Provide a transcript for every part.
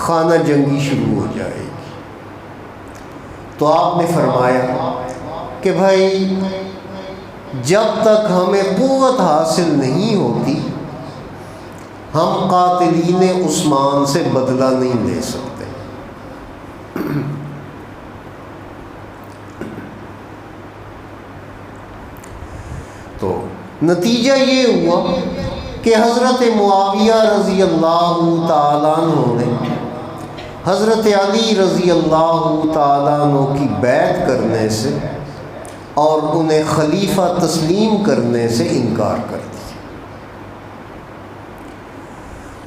خانہ جنگی شروع ہو جائے گی۔ تو آپ نے فرمایا کہ بھائی جب تک ہمیں قوت حاصل نہیں ہوتی ہم قاتلین عثمان سے بدلہ نہیں لے سکتے۔ تو نتیجہ یہ ہوا کہ حضرت معاویہ رضی اللہ تعالیٰ عنہ نے حضرت علی رضی اللہ تعالیٰ عنہ کی بیعت کرنے سے اور انہیں خلیفہ تسلیم کرنے سے انکار کر دیا،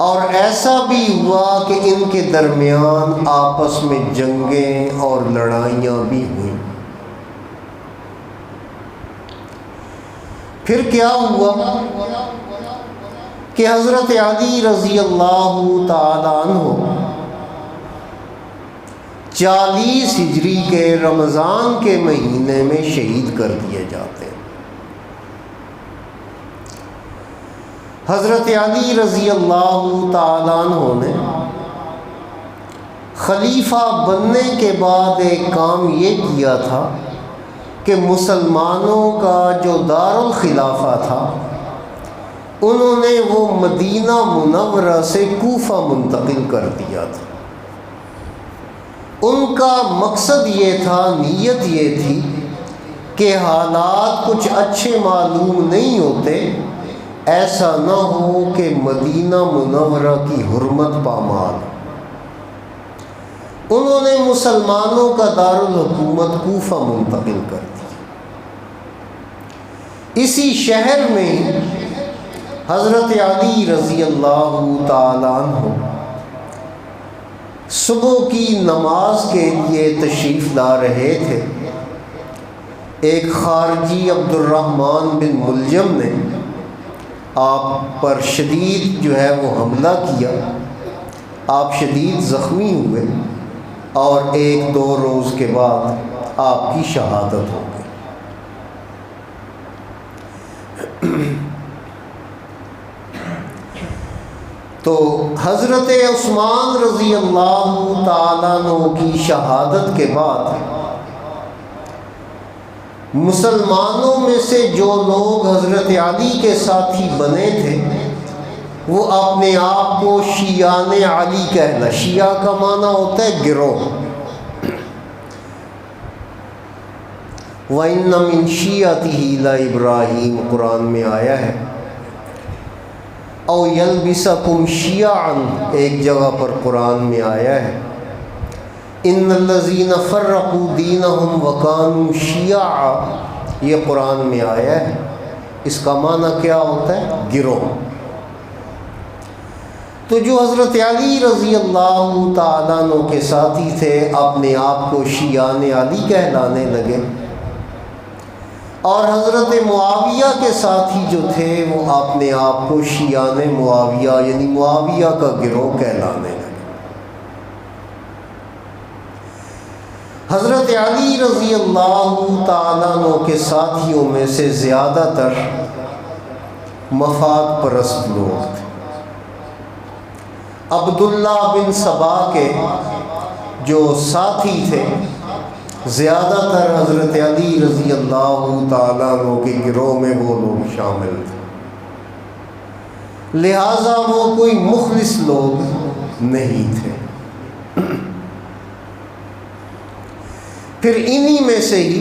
اور ایسا بھی ہوا کہ ان کے درمیان آپس میں جنگیں اور لڑائیاں بھی ہوئیں۔ پھر کیا ہوا کہ حضرت علی رضی اللہ تعالیٰ عنہ 40 ہجری کے رمضان کے مہینے میں شہید کر دیے جاتے ہیں۔ حضرت علی رضی اللہ تعالیٰ عنہ نے خلیفہ بننے کے بعد ایک کام یہ کیا تھا کہ مسلمانوں کا جو دارالخلافہ تھا انہوں نے وہ مدینہ منورہ سے کوفہ منتقل کر دیا تھا۔ ان کا مقصد یہ تھا، نیت یہ تھی کہ حالات کچھ اچھے معلوم نہیں ہوتے، ایسا نہ ہو کہ مدینہ منورہ کی حرمت پامال۔ انہوں نے مسلمانوں کا دارالحکومت کوفہ منتقل کر دیا۔ اسی شہر میں حضرت علی رضی اللہ تعالیٰ عنہ صبح کی نماز کے لیے تشریف لا رہے تھے۔ ایک خارجی عبد الرحمن بن ملجم نے آپ پر شدید جو ہے وہ حملہ کیا، آپ شدید زخمی ہوئے اور 1-2 روز کے بعد آپ کی شہادت ہو گئی۔ تو حضرت عثمان رضی اللہ تعالیٰ عنہ کی شہادت کے بعد مسلمانوں میں سے جو لوگ حضرت علی کے ساتھی بنے تھے وہ اپنے آپ کو شیعان علی کہنا، شیعہ کا معنی ہوتا ہے گروہ، وَإِنَّ مِن شِيَعَتِهِ لَإِبْرَاهِيمَ قرآن میں آیا ہے، او یلبسکم شیعاً ایک جگہ پر قرآن میں آیا ہے، ان الذین فرقوا دینہم وکانوا شیعا، یہ قرآن میں آیا ہے۔ اس کا معنی کیا ہوتا ہے؟ گروہ۔ تو جو حضرت علی رضی اللہ تعالیٰ عنہ کے ساتھی تھے اپنے آپ کو شیعان علی کہلانے لگے، اور حضرت معاویہ کے ساتھی جو تھے وہ اپنے آپ کو شیعان معاویہ یعنی معاویہ کا گروہ کہلانے لگے۔ حضرت علی رضی اللہ تعالیٰ عنہ کے ساتھیوں میں سے زیادہ تر مفاد پرست لوگ تھے۔ عبداللہ بن سبا کے جو ساتھی تھے زیادہ تر حضرت علی رضی اللہ تعالیٰ عنہ کے گروہ میں وہ لوگ شامل تھے، لہٰذا وہ کوئی مخلص لوگ نہیں تھے۔ پھر انہی میں سے ہی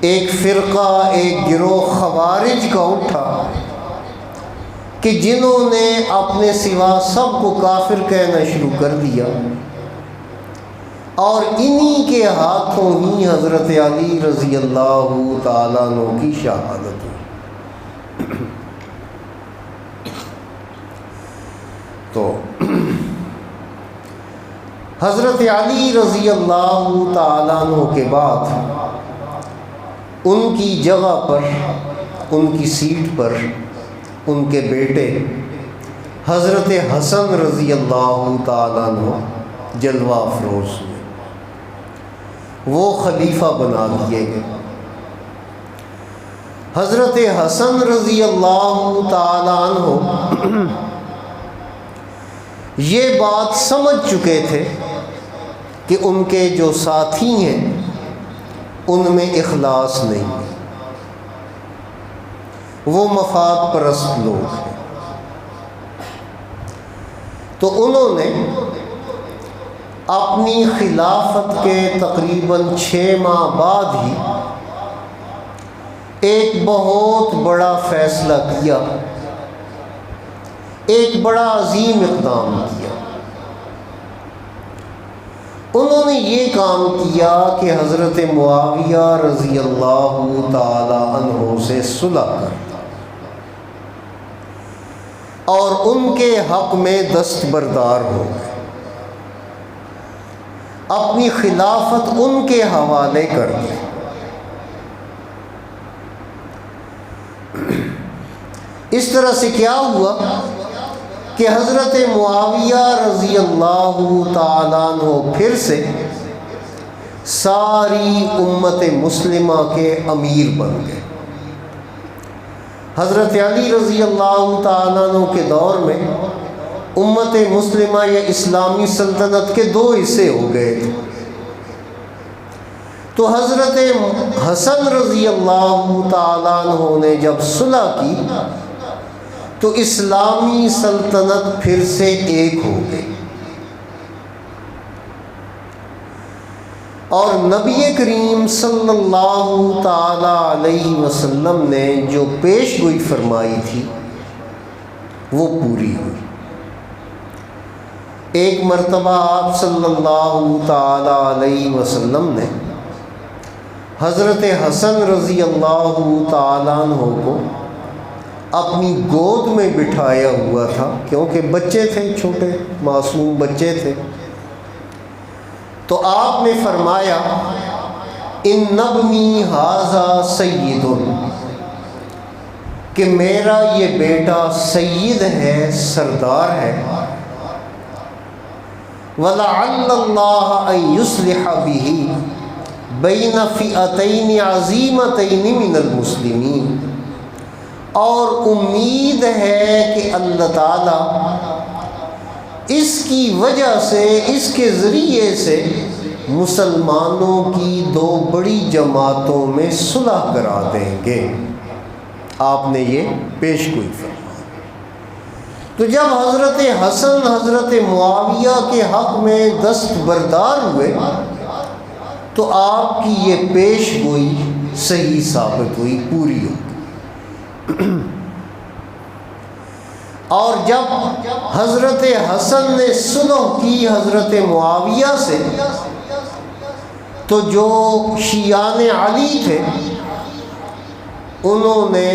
ایک فرقہ، ایک گروہ خوارج کا اٹھا کہ جنہوں نے اپنے سوا سب کو کافر کہنا شروع کر دیا، اور انہی کے ہاتھوں ہی حضرت علی رضی اللہ تعالیٰ عنہ کی شہادت ہوئی۔ تو حضرت علی رضی اللہ تعالیٰ عنہ کے بعد ان کی جگہ پر، ان کی سیٹ پر ان کے بیٹے حضرت حسن رضی اللہ تعالیٰ عنہ جلوہ افروز ہوئے، وہ خلیفہ بنا دیے گئے۔ حضرت حسن رضی اللہ تعالی عنہ یہ بات سمجھ چکے تھے کہ ان کے جو ساتھی ہیں ان میں اخلاص نہیں ہے، وہ مفاد پرست لوگ ہیں۔ تو انہوں نے اپنی خلافت کے تقریباً 6 ماہ بعد ہی ایک بہت بڑا فیصلہ کیا، ایک بڑا عظیم اقدام کیا۔ انہوں نے یہ کام کیا کہ حضرت معاویہ رضی اللہ تعالی عنہ سے صلح کر اور ان کے حق میں دستبردار ہو گئے، اپنی خلافت ان کے حوالے کر دی۔ اس طرح سے کیا ہوا کہ حضرت معاویہ رضی اللہ تعالیٰ عنہ پھر سے ساری امت مسلمہ کے امیر بن گئے۔ حضرت علی رضی اللہ تعالیٰ عنہ کے دور میں امت مسلمہ یا اسلامی سلطنت کے 2 حصے ہو گئے تھے۔ تو حضرت حسن رضی اللہ تعالیٰ عنہ نے جب صلح کی تو اسلامی سلطنت پھر سے ایک ہو گئی، اور نبی کریم صلی اللہ تعالی علیہ وسلم نے جو پیش گوئی فرمائی تھی وہ پوری ہوئی۔ ایک مرتبہ آپ صلی اللہ تعالی علیہ وسلم نے حضرت حسن رضی اللہ تعالیٰ عنہ کو اپنی گود میں بٹھایا ہوا تھا، کیونکہ بچے تھے، چھوٹے معصوم بچے تھے۔ تو آپ نے فرمایا ان ابنی ھذا سید، کہ میرا یہ بیٹا سید ہے، سردار ہے۔ وَلَعَلَّ اللَّهَ أَن يُصْلِحَ بِهِ بَيْنَ فِئَتَيْنِ عَظِیمَتَيْنِ مِنَ الْمُسْلِمِینَ، اور امید ہے کہ اللہ تعالیٰ اس کی وجہ سے، اس کے ذریعے سے مسلمانوں کی 2 بڑی جماعتوں میں صلح کرا دیں گے۔ آپ نے یہ پیش گوئی فرمائی۔ تو جب حضرت حسن حضرت معاویہ کے حق میں دستبردار ہوئے تو آپ کی یہ پیش گوئی صحیح ثابت ہوئی، پوری ہوئی۔ اور جب حضرت حسن نے صلح کی حضرت معاویہ سے تو جو شیعان علی تھے انہوں نے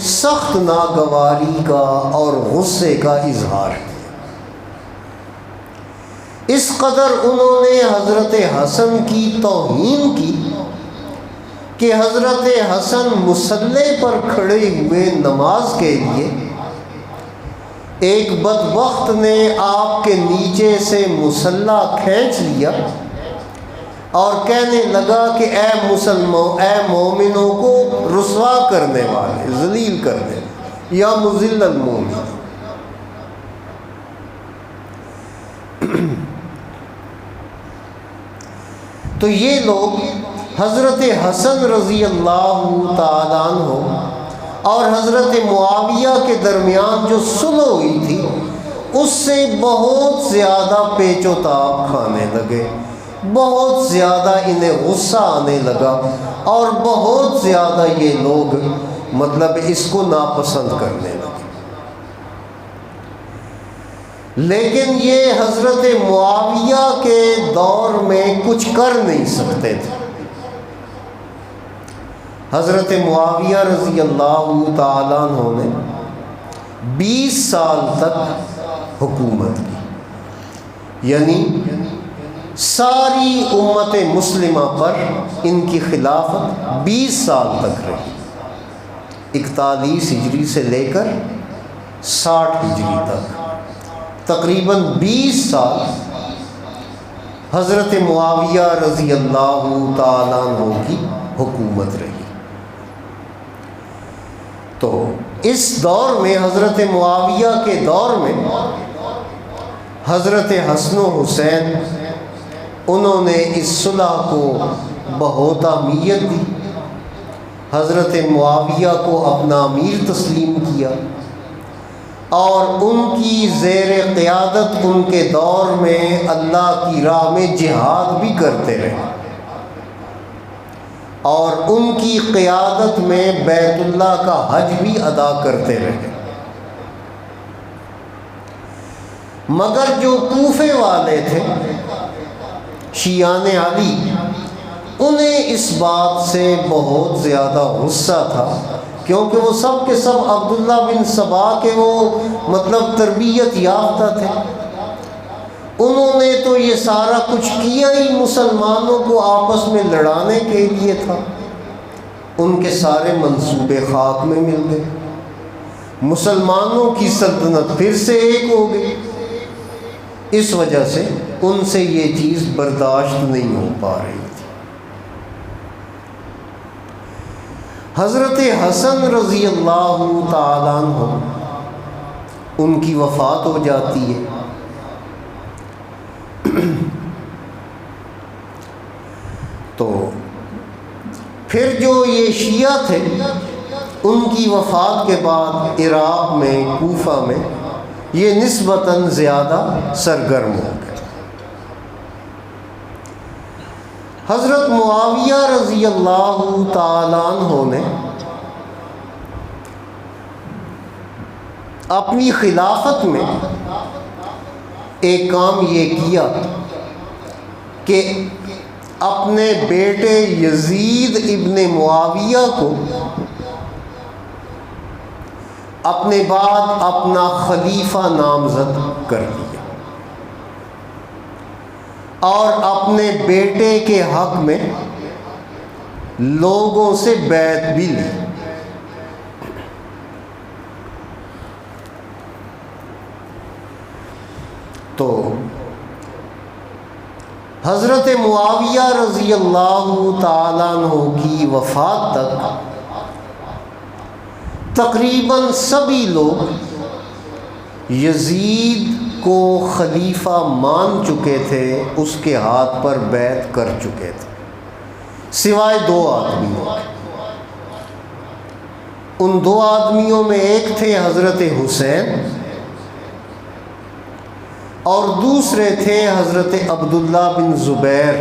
سخت ناگواری کا اور غصے کا اظہار کیا۔ اس قدر انہوں نے حضرت حسن کی توہین کی کہ حضرت حسن مصلی پر کھڑے ہوئے نماز کے لیے ایک بدبخت نے آپ کے نیچے سے مصلی کھینچ لیا اور کہنے لگا کہ اے مسلمانوں، اے مومنوں کو رسوا کرنے والے، ذلیل کرنے، یا مذل المومن۔ تو یہ لوگ حضرت حسن رضی اللہ تعالیٰ عنہ اور حضرت معاویہ کے درمیان جو صلح ہوئی تھی اس سے بہت زیادہ پیچ و تاب کھانے لگے، بہت زیادہ انہیں غصہ آنے لگا، اور بہت زیادہ یہ لوگ اس کو ناپسند کرنے لگے۔ لیکن یہ حضرت معاویہ کے دور میں کچھ کر نہیں سکتے تھے۔ حضرت معاویہ رضی اللہ تعالیٰ عنہ نے 20 سال تک حکومت کی، یعنی ساری امت مسلمہ پر ان کی خلافت 20 سال تک رہی، 41 ہجری سے لے کر 60 ہجری تک، تقریباً 20 سال حضرت معاویہ رضی اللہ تعالیٰ عنہ کی حکومت رہی۔ تو اس دور میں، حضرت معاویہ کے دور میں حضرت حسن و حسین انہوں نے اس صلح کو بہت اہمیت دی، حضرت معاویہ کو اپنا امیر تسلیم کیا، اور ان کی زیر قیادت ان کے دور میں اللہ کی راہ میں جہاد بھی کرتے رہے، اور ان کی قیادت میں بیت اللہ کا حج بھی ادا کرتے رہے۔ مگر جو کوفے والے تھے شیعان علی، انہیں اس بات سے بہت زیادہ غصہ تھا، کیونکہ وہ سب کے سب عبداللہ بن سبا کے وہ تربیت یافتہ تھے۔ انہوں نے تو یہ سارا کچھ کیا ہی مسلمانوں کو آپس میں لڑانے کے لیے تھا۔ ان کے سارے منصوبے خاک میں مل گئے، مسلمانوں کی سلطنت پھر سے ایک ہو گئی۔ اس وجہ سے ان سے یہ چیز برداشت نہیں ہو پا رہی تھی۔ حضرت حسن رضی اللہ تعالیٰ عنہ ان کی وفات ہو جاتی ہے۔ تو پھر جو یہ شیعہ تھے، ان کی وفات کے بعد عراق میں، کوفہ میں یہ نسبتاً زیادہ سرگرم ہو گئے۔ حضرت معاویہ رضی اللہ تعالیٰ عنہ نے اپنی خلافت میں ایک کام یہ کیا کہ اپنے بیٹے یزید ابن معاویہ کو اپنے بعد اپنا خلیفہ نامزد کر دیا، اور اپنے بیٹے کے حق میں لوگوں سے بیعت بھی لی۔ تو حضرت معاویہ رضی اللہ تعالیٰ عنہ کی وفات تک تقریباً سبھی لوگ یزید کو خلیفہ مان چکے تھے، اس کے ہاتھ پر بیعت کر چکے تھے، سوائے دو آدمیوں کے۔ ان دو آدمیوں میں ایک تھے حضرت حسین، اور دوسرے تھے حضرت عبداللہ بن زبیر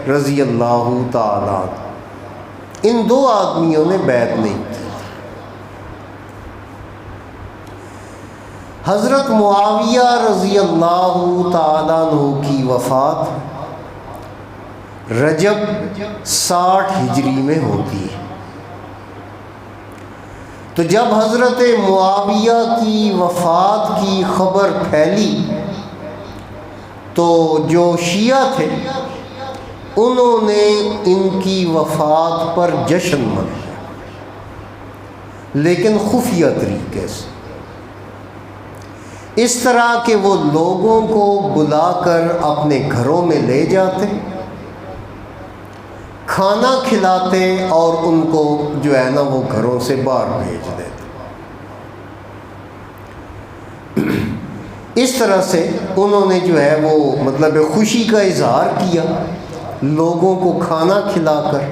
رضی اللہ تعالیٰ عنہ۔ ان دو آدمیوں نے بیعت نہیں کی۔ حضرت معاویہ رضی اللہ تعالیٰ عنہ کی وفات رجب 60 ہجری میں ہوتی ہے۔ تو جب حضرت معاویہ کی وفات کی خبر پھیلی تو جو شیعہ تھے انہوں نے ان کی وفات پر جشن منایا، لیکن خفیہ طریقے سے، اس طرح کہ وہ لوگوں کو بلا کر اپنے گھروں میں لے جاتے، کھانا کھلاتے، اور ان کو جو ہے نا وہ گھروں سے باہر بھیج دیتے۔ اس طرح سے انہوں نے جو ہے وہ خوشی کا اظہار کیا، لوگوں کو کھانا کھلا کر،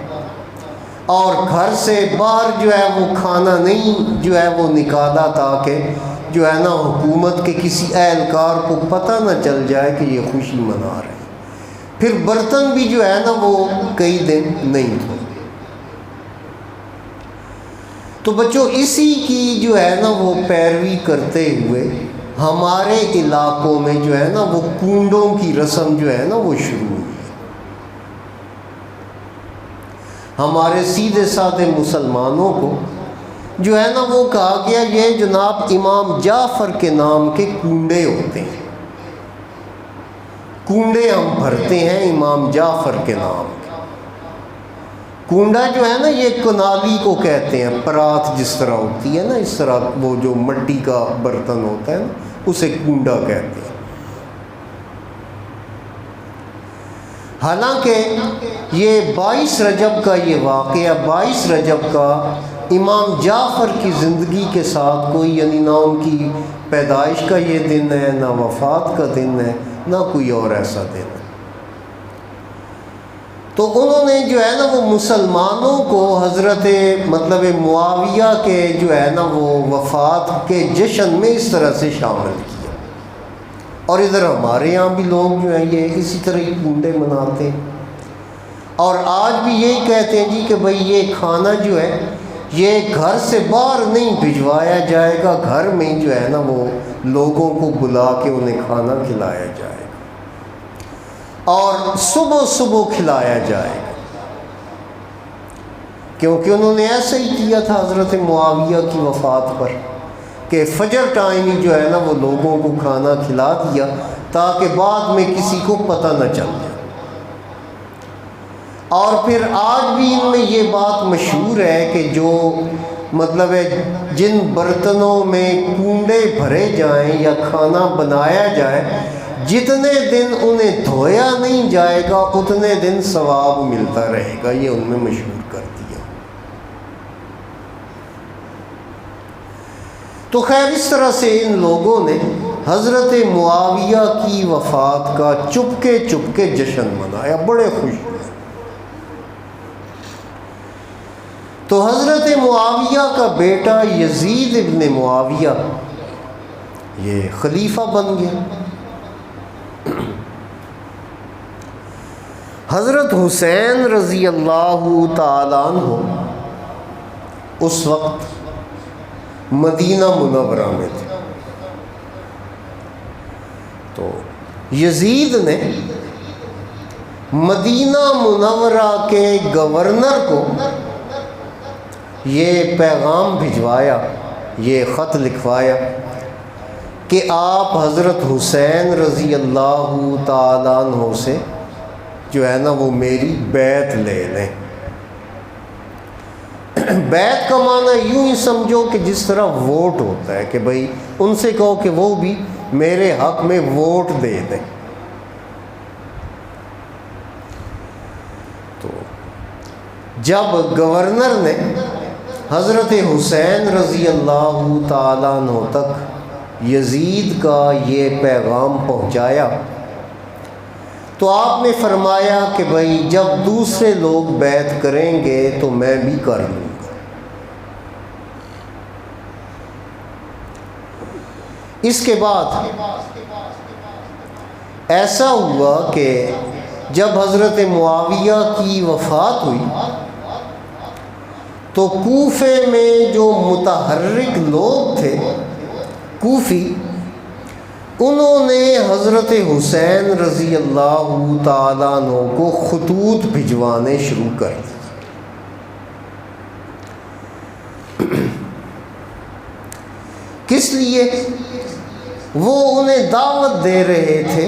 اور گھر سے باہر جو ہے وہ کھانا نہیں جو ہے وہ نکالا، تاکہ جو ہے نا حکومت کے کسی اہلکار کو پتہ نہ چل جائے کہ یہ خوشی منا رہے ہیں۔ پھر برتن بھی جو ہے نا وہ کئی دن نہیں دھوئے۔ تو بچوں، اسی کی جو ہے نا وہ پیروی کرتے ہوئے ہمارے علاقوں میں جو ہے نا وہ کنڈوں کی رسم جو ہے نا وہ شروع ہوئی۔ ہمارے سیدھے سادے مسلمانوں کو جو ہے نا وہ کہا گیا یہ جناب امام جعفر کے نام کے کنڈے ہوتے ہیں، کنڈے ہم بھرتے ہیں امام جعفر کے نام کے۔ کنڈا جو ہے نا یہ کنالی کو کہتے ہیں، پرات جس طرح ہوتی ہے نا، اس طرح وہ جو مٹی کا برتن ہوتا ہے نا اسے کنڈا کہتے ہیں۔ حالانکہ یہ 22 رجب کا یہ واقعہ، 22 رجب کا امام جعفر کی زندگی کے ساتھ کوئی، یعنی نہ ان کی پیدائش کا یہ دن ہے، نہ وفات کا دن ہے، نہ کوئی اور ایسا دن ہے۔ تو انہوں نے جو ہے نا وہ مسلمانوں کو حضرت معاویہ کے جو ہے نا وہ وفات کے جشن میں اس طرح سے شامل کیا۔ اور ادھر ہمارے یہاں بھی لوگ جو ہیں یہ اسی طرح ہی کنڈے مناتے ہیں، اور آج بھی یہی کہتے ہیں جی کہ بھئی یہ کھانا جو ہے یہ گھر سے باہر نہیں بھجوایا جائے گا، گھر میں جو ہے نا وہ لوگوں کو بلا کے انہیں کھانا کھلایا جائے گا، اور صبح صبح کھلایا جائے گا، کیونکہ انہوں نے ایسا ہی کیا تھا حضرت معاویہ کی وفات پر کہ فجر ٹائم ہی جو ہے نا وہ لوگوں کو کھانا کھلا دیا تاکہ بعد میں کسی کو پتہ نہ چل جائے۔ اور پھر آج بھی ان میں یہ بات مشہور ہے کہ جو جن برتنوں میں کنڈے بھرے جائیں یا کھانا بنایا جائے، جتنے دن انہیں دھویا نہیں جائے گا اتنے دن ثواب ملتا رہے گا، یہ ان میں مشہور کر دیا۔ تو خیر اس طرح سے ان لوگوں نے حضرت معاویہ کی وفات کا چپکے چپکے جشن منایا، بڑے خوش ہوئے۔ تو حضرت معاویہ کا بیٹا یزید ابن معاویہ یہ خلیفہ بن گیا۔ حضرت حسین رضی اللہ تعالیٰ عنہ اس وقت مدینہ منورہ میں تھے، تو یزید نے مدینہ منورہ کے گورنر کو یہ پیغام بھجوایا، یہ خط لکھوایا کہ آپ حضرت حسین رضی اللہ تعالیٰ عنہ سے جو ہے نا وہ میری بیعت لے لیں۔ بیعت کا معنی یوں ہی سمجھو کہ جس طرح ووٹ ہوتا ہے کہ بھئی ان سے کہو کہ وہ بھی میرے حق میں ووٹ دے دیں۔ تو جب گورنر نے حضرت حسین رضی اللہ تعالیٰ عنہ تک یزید کا یہ پیغام پہنچایا تو آپ نے فرمایا کہ بھئی جب دوسرے لوگ بیعت کریں گے تو میں بھی کر لوں گا۔ اس کے بعد ایسا ہوا کہ جب حضرت معاویہ کی وفات ہوئی تو کوفے میں جو متحرک لوگ تھے کوفی، انہوں نے حضرت حسین رضی اللہ تعالیٰ عنہ کو خطوط بھجوانے شروع کر دی۔ کس لیے؟ وہ انہیں دعوت دے رہے تھے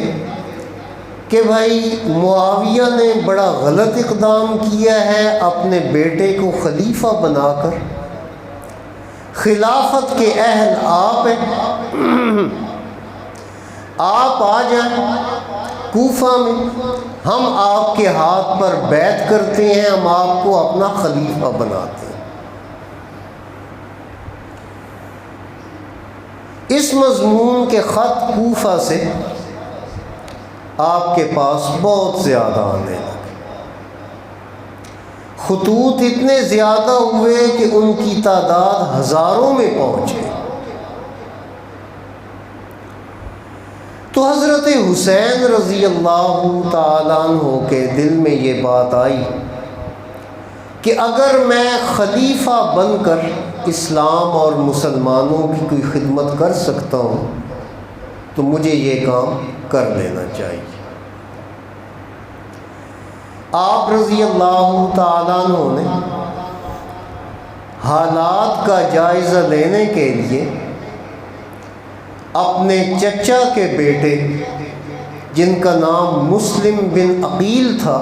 کہ بھائی معاویہ نے بڑا غلط اقدام کیا ہے، اپنے بیٹے کو خلیفہ بنا کر، خلافت کے اہل آپ ہیں، آپ آ جائیں کوفہ میں، ہم آپ کے ہاتھ پر بیعت کرتے ہیں، ہم آپ کو اپنا خلیفہ بناتے ہیں۔ اس مضمون کے خط کوفہ سے آپ کے پاس بہت زیادہ آنے لگے، خطوط اتنے زیادہ ہوئے کہ ان کی تعداد ہزاروں میں پہنچے۔ تو حضرت حسین رضی اللہ تعالیٰ عنہ کے دل میں یہ بات آئی کہ اگر میں خلیفہ بن کر اسلام اور مسلمانوں کی کوئی خدمت کر سکتا ہوں تو مجھے یہ کام کر لینا چاہیے۔ آپ رضی اللہ تعالیٰ عنہ نے حالات کا جائزہ لینے کے لیے اپنے چچا کے بیٹے جن کا نام مسلم بن عقیل تھا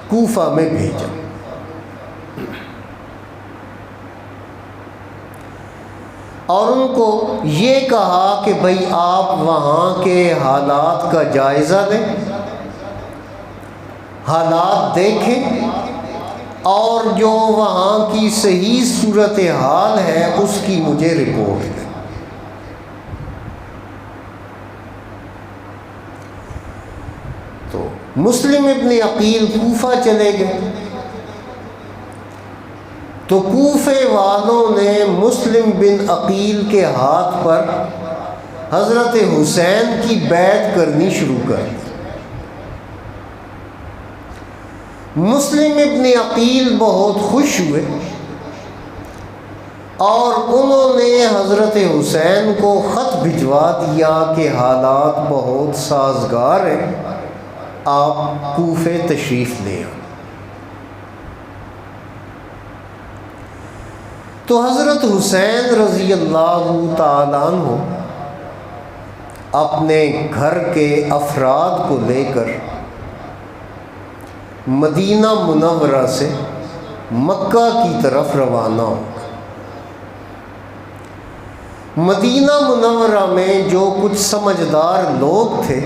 کوفہ میں بھیجا۔ اور ان کو یہ کہا کہ بھئی آپ وہاں کے حالات کا جائزہ لیں، حالات دیکھیں، اور جو وہاں کی صحیح صورتحال ہے اس کی مجھے رپورٹ دیں۔ تو مسلم ابن عقیل کوفہ چلے گئے، تو کوفے والوں نے مسلم بن عقیل کے ہاتھ پر حضرت حسین کی بیعت کرنی شروع کر دی۔ مسلم ابن عقیل بہت خوش ہوئے اور انہوں نے حضرت حسین کو خط بھجوا دیا کہ حالات بہت سازگار ہیں، آپ کوفے تشریف لے آئیں۔ تو حضرت حسین رضی اللہ تعالیٰ عنہ اپنے گھر کے افراد کو لے کر مدینہ منورہ سے مکہ کی طرف روانہ ہو گئے۔ مدینہ منورہ میں جو کچھ سمجھدار لوگ تھے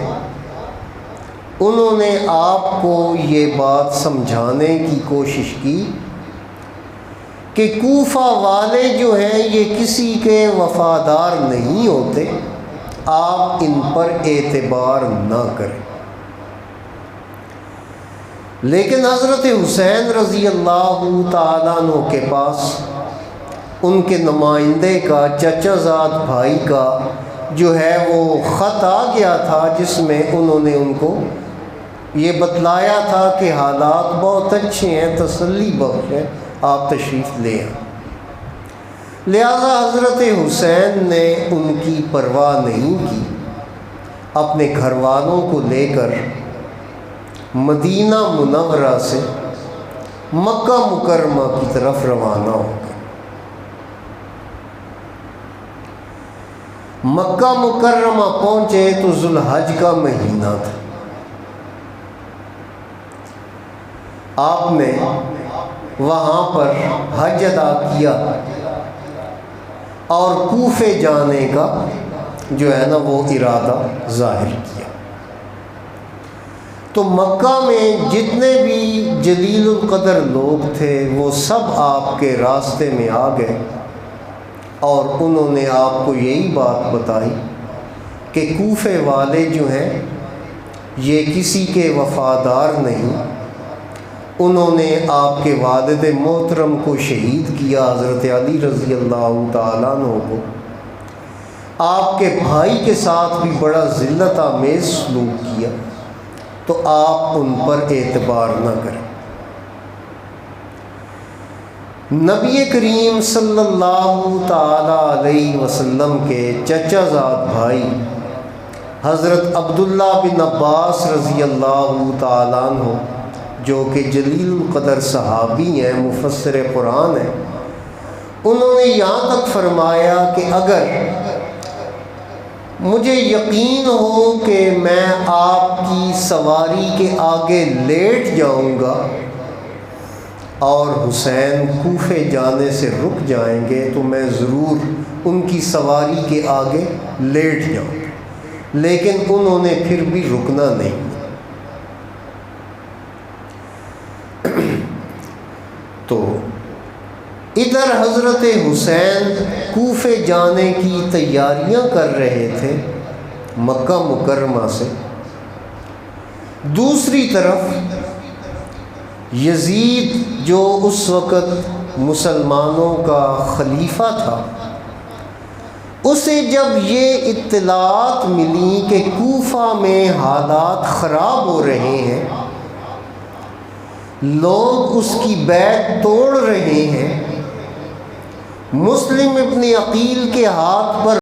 انہوں نے آپ کو یہ بات سمجھانے کی کوشش کی کہ کوفہ والے جو ہیں یہ کسی کے وفادار نہیں ہوتے، آپ ان پر اعتبار نہ کریں۔ لیکن حضرت حسین رضی اللہ تعالیٰ عنہ کے پاس ان کے نمائندے کا، چچا زاد بھائی کا جو ہے وہ خط آ گیا تھا، جس میں انہوں نے ان کو یہ بتلایا تھا کہ حالات بہت اچھے ہیں، تسلی بخش ہے، آپ تشریف لے آئیں۔ لہذا حضرت حسین نے ان کی پرواہ نہیں کی، اپنے گھر والوں کو لے کر مدینہ منورہ سے مکہ مکرمہ کی طرف روانہ ہو گئے۔ مکہ مکرمہ پہنچے تو ذوالحج کا مہینہ تھا۔ آپ نے وہاں پر حج ادا کیا اور کوفے جانے کا جو ہے نا وہ ارادہ ظاہر کیا۔ تو مکہ میں جتنے بھی جلیل القدر لوگ تھے وہ سب آپ کے راستے میں آ گئے اور انہوں نے آپ کو یہی بات بتائی کہ کوفے والے جو ہیں یہ کسی کے وفادار نہیں، انہوں نے آپ کے والد محترم کو شہید کیا، حضرت علی رضی اللہ تعالیٰ عنہ کو، آپ کے بھائی کے ساتھ بھی بڑا ذلت آمیز سلوک کیا، تو آپ ان پر اعتبار نہ کریں۔ نبی کریم صلی اللہ تعالیٰ علیہ وسلم کے چچا زاد بھائی حضرت عبداللہ بن عباس رضی اللہ تعالیٰ عنہ جو کہ جلیل القدر صحابی ہیں، مفسر قرآن ہیں، انہوں نے یہاں تک فرمایا کہ اگر مجھے یقین ہو کہ میں آپ کی سواری کے آگے لیٹ جاؤں گا اور حسین کوفے جانے سے رک جائیں گے تو میں ضرور ان کی سواری کے آگے لیٹ جاؤں، لیکن انہوں نے پھر بھی رکنا نہیں۔ تو ادھر حضرت حسین کوفے جانے کی تیاریاں کر رہے تھے مکہ مکرمہ سے، دوسری طرف یزید جو اس وقت مسلمانوں کا خلیفہ تھا، اسے جب یہ اطلاعات ملی کہ کوفہ میں حالات خراب ہو رہے ہیں، لوگ اس کی بیعت توڑ رہے ہیں، مسلم ابن عقیل کے ہاتھ پر